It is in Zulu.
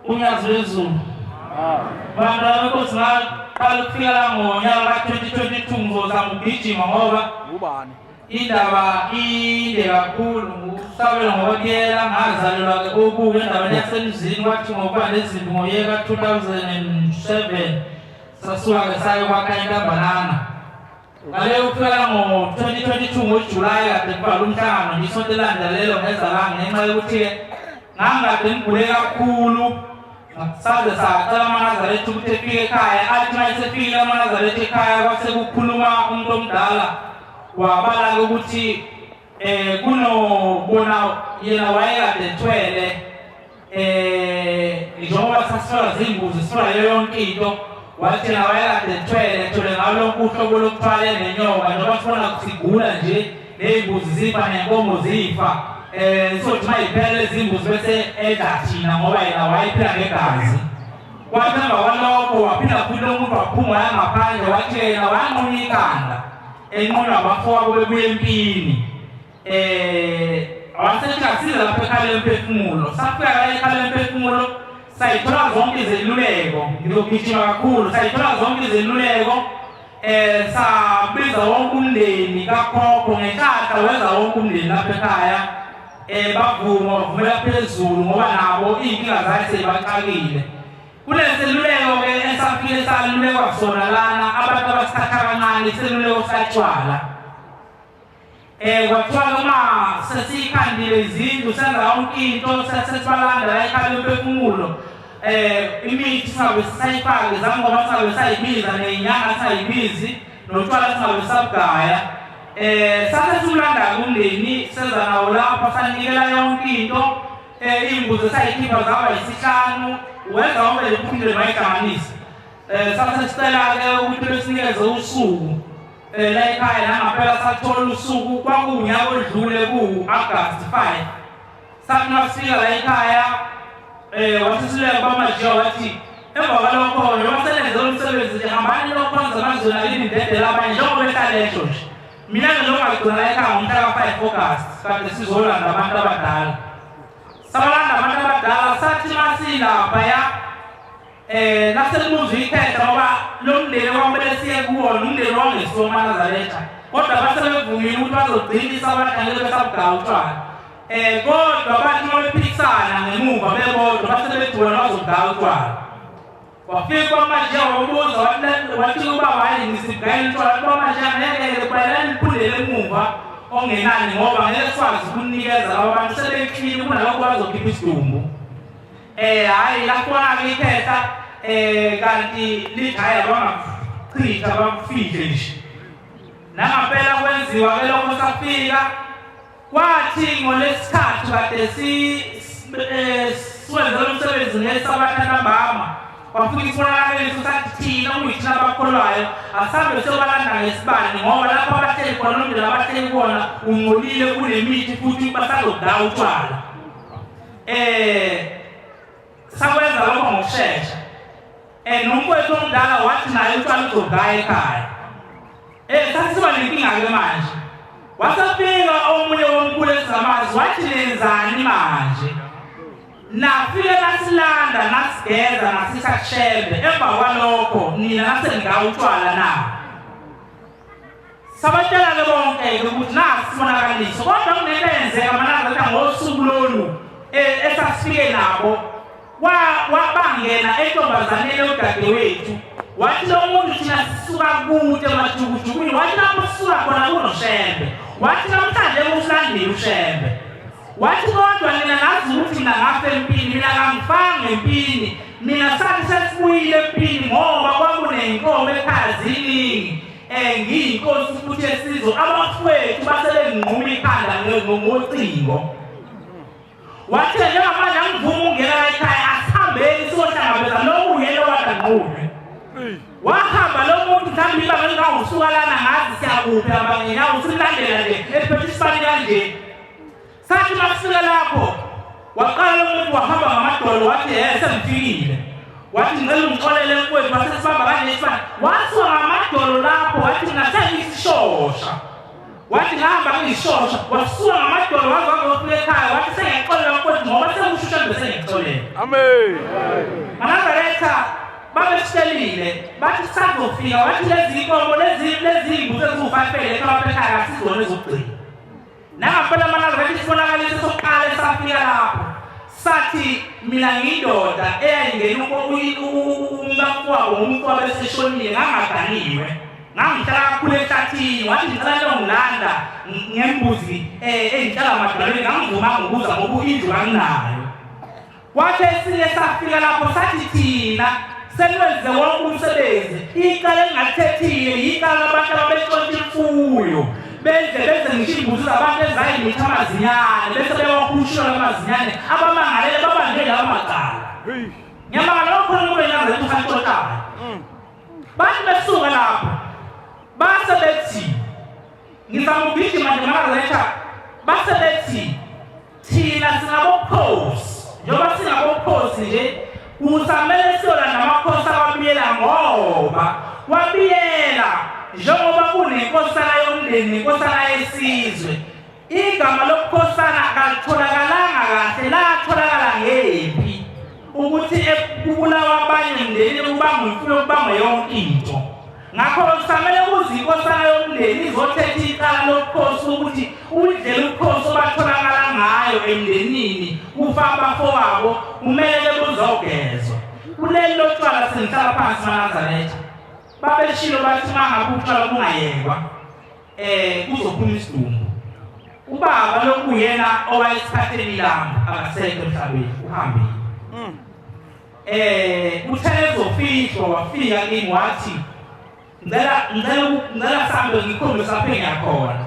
unyazwezulu bantu abekhosi ngaqala ukufika la ngonyaka ka-2022 ngizozama ukugijima ngoba ubani indaba inde kakhulu ngusabela ngokuyela ngazalelwa-ke ubuke endaweni yasemzini kwathi ngokuba nezimbi ngoyeka 2007 sasuka-ke saye kwakha intambanana ngale ukufika ngo-2022 ngoJulayi kade kuvala umhlangano nje isonto elandelelo ngezalanga ngenxa yokuthi-ke ngangikade ngigule kakhulu saze sacela amaNazaretha ukuthi efike ekhaya athi uma esefikile amaNazaretha ekhaya kwasekukhuluma umuntu omdala wabala-ke ukuthi kunobona yena wayekade ethwele njengoba sasifela zimbuzi sifela yonke into wathi yena wayekade ethwele ngalo lonke uhlobo lokuthwala nenyoka njengoba sifuna sigula nje ney'mbuzi zifa nenkomo zifa sothi uma yiphela izimbuzi bese edla thina ngoba yena wayephila ngegazi kwathi emva kwalokho waphinda futhi lo muntu waphuma yangaphandle wathi yena wanqunya ikhanda enqonywa abafowabo bebuye empini wasethi asize lapha ekhala lemphefumulo safika la ekhala lemphefumulo sayithola zonke izeluleko ngizogijima kakhulu sayithola zonke izeluleko sabiza wonke umndeni kakhokho ngenhlahla wenza wonke umndeni lapha ekhaya bavumela phezulu ngoba nabo iy'nkinga zayo seyibaqakile kuleseluleko-ke esafile salulekwa sona lana abantu abasithatha kancane iseluleko satshwala kwathiwa-ke uma sesiyikhandile izindlu senza yonke into sesibalanda la ekhaya lemphefumulo imithi singabe sisayifake zangoba singabe sayibiza ney'nyanga singayibizi notshwala singabe sabugaya sasesimlanda-ke umndeni seza nawo lapha sanikela yonke into iy'mbuzi sayikhipha zaba yisihlanu wenza wonke liphindile mayihlanganise sasesicela-ke ukuthi besinikeze usuku la ekhaya nangaphela sathola usuku kwakuwunyaka odlule ku-Agasti 5 sathi masifika la ekhaya wasisileka bamajiya wathi emva kwalokho njengoba selenzela umsebenzi nje hambani lokhonza amazweni akini ndedela abanye njengoba behlalesho nje mina-ke njengoba ngigcina la ekhaya ngomhla ka-5 August kade sizolanda abantu abadala sabalanda abantu abadala sathi masilaphaya naselimuzwa ikhetha ngoba lo mndeni kwamele siye kuwona umndeni wangesoma Nazaretha kodwa basebevumile ukuthi bazogcinisa abadangele besabugaya utshwala kodwa bathi uma bephikisana ngemuva bebodwa basebedula bazogaya utshwala wafika kwamajiya wabuza wathi ubaba hayi ngisibugayela utshwala kuba amajiya ngeke kubalelani niphundele emuva ongenani ngoba ngeke sikwazi ukunikeza laba bantu sebeklini kunalokho bazokhipha isidumbu hayi lakhona-ke ikhetha kanti likhaya bangachitha bakufihle nje nangampela kwenziwa-ke lokho safika kwathi ngolesithathu kade siwenzela umsebenzi ngesabatha ntambama kwafika isibonakaliso sathi thina kuyithina abakholwayo asambe sebalanda ngesibani ngoba lapho abahleli khona nomndeni abahleli khona ungcolile kunemithi futhi basazogaya utshwala sakwenza lokho ngokushesha nomfowethu omdala wathi naye utshwala uzogaya ekhaya sasiba nenkinga-ke manje wasafika omunye womkhulu esingamazi wathi nenzani manje nafike nasilanda nasigeza nasisashembe emva kwalokho nina nasengaya utshwala na sabatshela-ke bonke-ke ukuthi nasibonakaliso kodwa kunento eyenzeka amaNazaretha ngosuku lolu esasifike nabo wabangena entombazaneni yodadewethu wathi lo muntu thina sisuka kude emajukujukwini wathi lapho sisuka khona kunoshembe wathi namhlanje kusilandile ushembe wathi kodwa nina nazi ukuthi mina ngafe empini mina kangifanga empini mina sathi sesibuyile empini ngoba kwakuney'nkomo ekhaya ziningi ngiyinkosi futhi esizwe abafowethu basebenginquma ikhanda ngocingo wathi njengamanje angivuma ukungena la ekhaya asihambeni siyohlangabeza loku uyena okade anqunywe wahamba lo muntu mhlawumbe ibanga elingawusuka lana ngazi siyakuphi hamba ngenyawo simlandela nje esiphethe isibani kanje sathi masifika lapho waqala lo muntu wahamba ngamadolo wathi sengifikile wathi ngicela ungixolele mfowethu wasesibamba kanje isibani wasuka ngamadolo lapho wathi ngasengiyisishosha wathi ngihamba ngishosha wasuka ngamadolo wazofika ekhaya wathi sengixolela mfowethu ngoba sengishusha bese ngixolela Amen. Manazaretha babeshelile bathi sizofika wathi lezi inkomo lezi imbuzi ezifafele ekhaya ekhaya sizona ezogcina Nangapela Manazaretha sibonakalise sokuqala esafika lapho sathi mina ngidoda eyayingena umkafowabo umfowabo beseshonile ngangaganiwe ngangihlala kakhulu ehlathini wathi ngicela ngilanda ngembuzi engihlala madolweni ngangivuma ngokuza ngoba indlu anginayo wathi esinye safika lapho sathi thina senwenze wonke umsebenzi ikala engathethile ikala abantu ababetshontsha imfuyo benze ngisho imbuzi zabantu ezayimitha amazinyane bese bewakhushula amazinyane abamangalele babanje lawo macala nyamanga lokho kube nyanza ufantotayo bathi besuka lapho basebethi ngizama ukugijima nje Manazaretha basebethi thina singabokhosi njengoba singabokhosi nje usamele siyolanda amakhosi awabiyela ngoba wabiyela njengoba kunenkosana yomndeni nenkosana yesizwe igama lobukhosana akalitholakalanga kahle latholakala ngephi ukuthi kubulawa abanye emndeni kubanga imfuyo kubanga yonke into ngakho kusamele kuze inkosana yomndeni izothetha icala lobukhosi ukuthi udlela ubukhosi obatholakala ngayo emndenini kufa abafowabo kumele buzogezwa kuleli lotshwala sengihlala phansi Manazaretha babeshilo bathi mangabe utshwala bungayekwa kuzophuma isidumbu ubaba lokuyena owayesiphathele ilamba akasekho emhlabeni uhambile uthele zofihlwa wafika kimi wathi ngicela sambe ngikhombisa lapho engiyakhona